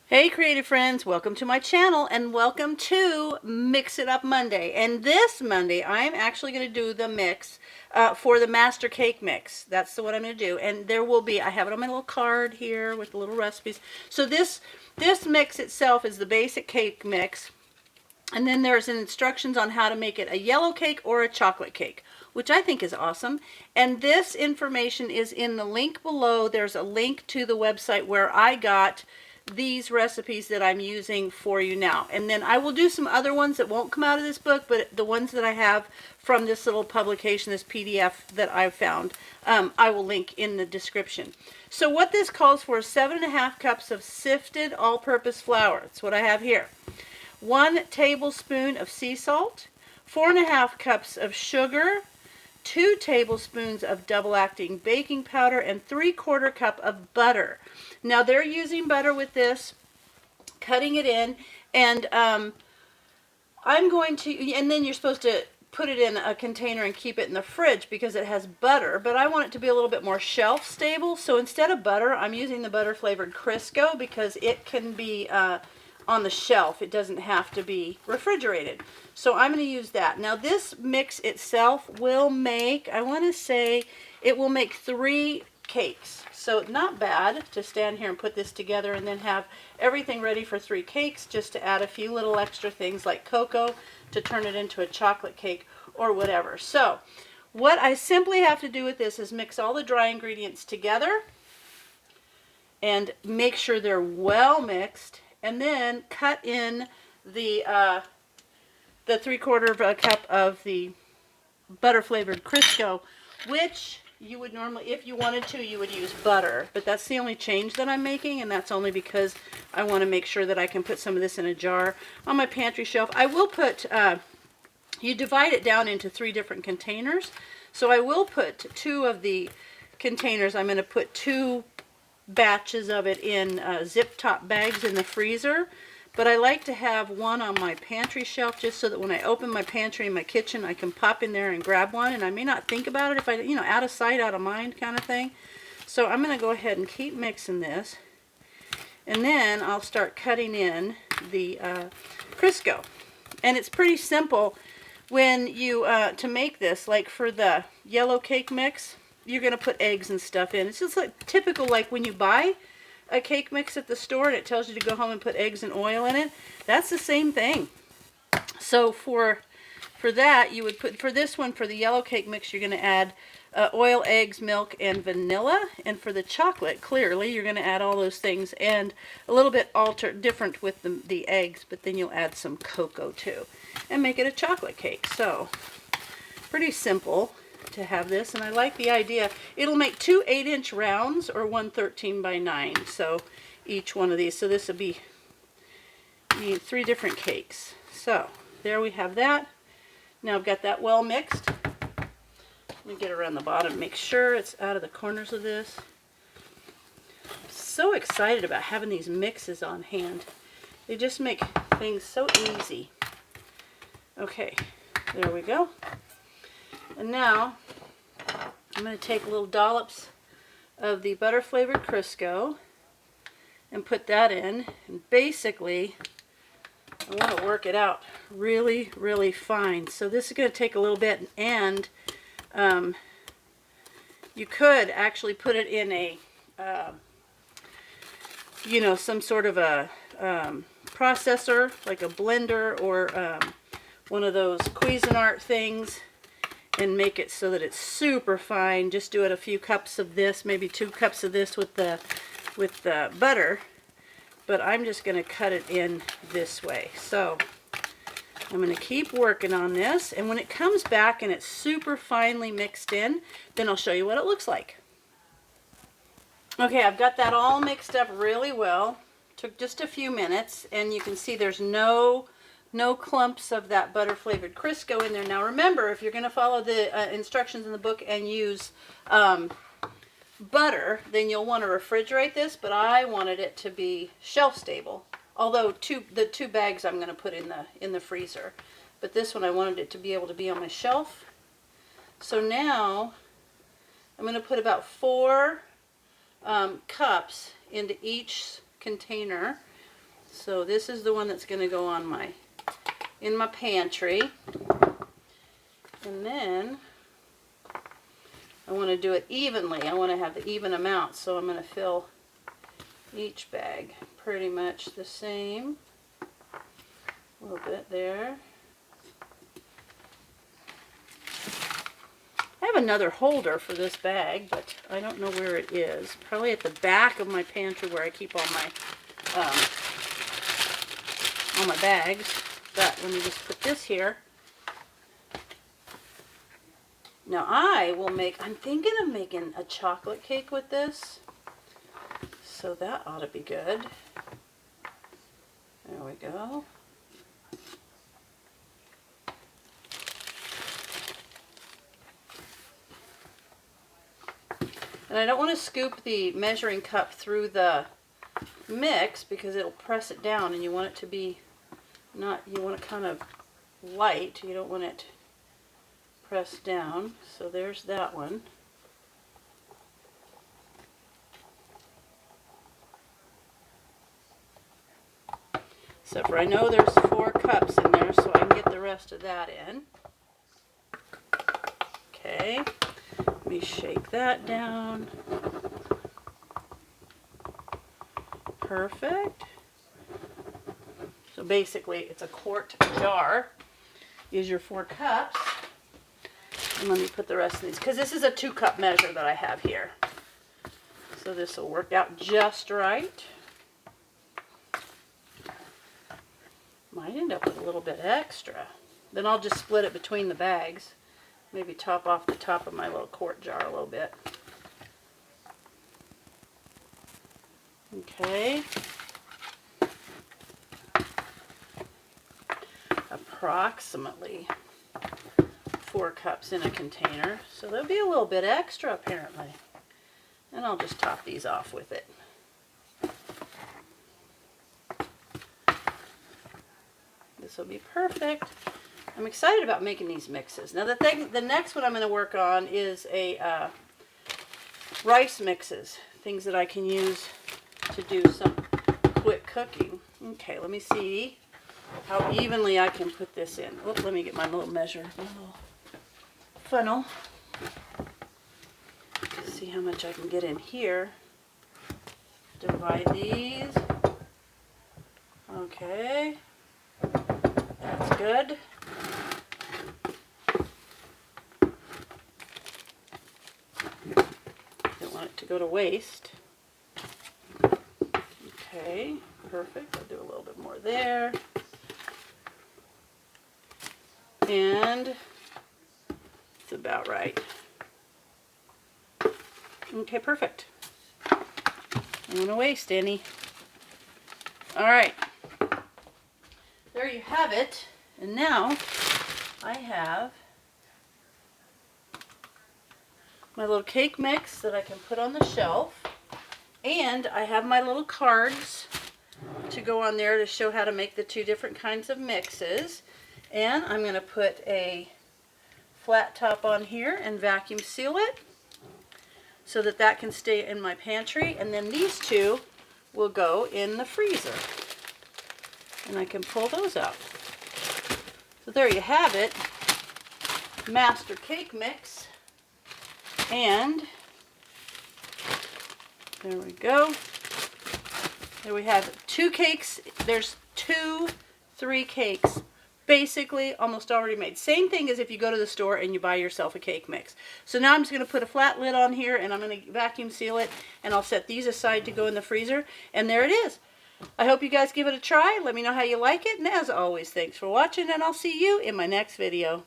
Hey creative friends, welcome to my channel and welcome to Mix It Up Monday. And this Monday I'm actually going to do the mix for the Master Cake Mix. That's what I'm going to do. And there will be, I have it on my little card here with the little recipes. So this mix itself is the basic cake mix. And then there's instructions on how to make it a yellow cake or a chocolate cake, which I think is awesome. And this information is in the link below. There's a link to the website where I got these recipes that I'm using for you now. And then I will do some other ones that won't come out of this book, but the ones that I have from this little publication, this PDF that I found, I will link in the description. So what this calls for is 7.5 cups of sifted all-purpose flour. That's what I have here. 1 tablespoon of sea salt, 4.5 cups of sugar, 2 tablespoons of double-acting baking powder, and 3/4 cup of butter. Now they're using butter with this, cutting it in, and I'm going to, and then you're supposed to put it in a container and keep it in the fridge because it has butter, but I want it to be a little bit more shelf stable. So instead of butter, I'm using the butter flavored Crisco because it can be on the shelf. It doesn't have to be refrigerated. So I'm going to use that. Now this mix itself will make, I want to say, it will make 3 cakes. So not bad to stand here and put this together and then have everything ready for 3 cakes, just to add a few little extra things like cocoa to turn it into a chocolate cake or whatever. So what I simply have to do with this is mix all the dry ingredients together and make sure they're well mixed, and then cut in the 3/4 cup of the butter flavored Crisco, which you would normally, if you wanted to, you would use butter, but that's the only change that I'm making, and that's only because I want to make sure that I can put some of this in a jar on my pantry shelf. I will put, you divide it down into 3 different containers, so I will put 2 of the containers, I'm going to put 2 batches of it in zip top bags in the freezer, but I like to have one on my pantry shelf just so that when I open my pantry in my kitchen I can pop in there and grab one, and I may not think about it if I, out of sight, out of mind kind of thing. So I'm going to go ahead and keep mixing this, and then I'll start cutting in the Crisco. And it's pretty simple when you to make this. Like for the yellow cake mix, you're going to put eggs and stuff in. It's just like typical, like when you buy a cake mix at the store and it tells you to go home and put eggs and oil in it. That's the same thing. So for that, you would put, for this one, for the yellow cake mix, you're going to add oil, eggs, milk, and vanilla. And for the chocolate, clearly, you're going to add all those things, and a little bit different with the eggs, but then you'll add some cocoa too and make it a chocolate cake. So pretty simple to have this, and I like the idea. It'll make 2 8-inch rounds or 1 13 by 9, so each one of these. So this will be 3 different cakes. So there we have that. Now I've got that well mixed. Let me get around the bottom, make sure it's out of the corners of this. I'm so excited about having these mixes on hand. They just make things so easy. Okay, there we go. And now I'm going to take little dollops of the butter flavored Crisco and put that in. And basically, I want to work it out really, really fine. So this is going to take a little bit, and you could actually put it in a, some sort of a processor, like a blender or one of those Cuisinart things, and make it so that it's super fine. Just do it a few cups of this, maybe 2 cups of this with the butter, but I'm just going to cut it in this way. So I'm going to keep working on this, and when it comes back and it's super finely mixed in, then I'll show you what it looks like. Okay, I've got that all mixed up really well. Took just a few minutes, and you can see there's no clumps of that butter flavored Crisco in there. Now remember, if you're going to follow the instructions in the book and use butter, then you'll want to refrigerate this, but I wanted it to be shelf stable. Although the 2 bags I'm going to put in the freezer, but this one I wanted it to be able to be on my shelf. So now I'm going to put about 4 cups into each container So this is the one that's going to go on in my pantry. And then I want to do it evenly. I want to have the even amount, so I'm going to fill each bag pretty much the same. A little bit there. I have another holder for this bag, but I don't know where it is. Probably at the back of my pantry where I keep all my bags. But let me just put this here. Now I'm thinking of making a chocolate cake with this. So that ought to be good. There we go. And I don't want to scoop the measuring cup through the mix because it'll press it down, and you want it to be you want it kind of light. You don't want it pressed down. So there's that one. Except for I know there's 4 cups in there, so I can get the rest of that in. Okay. Let me shake that down. Perfect. So basically it's a quart jar. Use your 4 cups. And let me put the rest of these, because this is a 2-cup measure that I have here. So this will work out just right. Might end up with a little bit extra. Then I'll just split it between the bags. Maybe top off the top of my little quart jar a little bit. Okay. Approximately 4 cups in a container. So there'll be a little bit extra apparently. And I'll just top these off with it. This will be perfect. I'm excited about making these mixes. Now the next one I'm going to work on is a rice mixes. Things that I can use to do some quick cooking. Okay, let me see how evenly I can put this in. Oh, let me get my little measure, my little funnel. See how much I can get in here. Divide these. Okay. That's good. Don't want it to go to waste. Okay, perfect. I'll do a little bit more there. And it's about right. Okay, perfect. I don't want to waste any. All right. There you have it. And now I have my little cake mix that I can put on the shelf. And I have my little cards to go on there to show how to make the 2 different kinds of mixes. And I'm going to put a flat top on here and vacuum seal it so that that can stay in my pantry. And then these 2 will go in the freezer. And I can pull those out. So there you have it. Master cake mix. And there we go. There we have 2 cakes. There's 3 cakes basically almost already made. Same thing as if you go to the store and you buy yourself a cake mix. So now I'm just going to put a flat lid on here and I'm going to vacuum seal it, and I'll set these aside to go in the freezer, and there it is. I hope you guys give it a try. Let me know how you like it, and as always, thanks for watching, and I'll see you in my next video.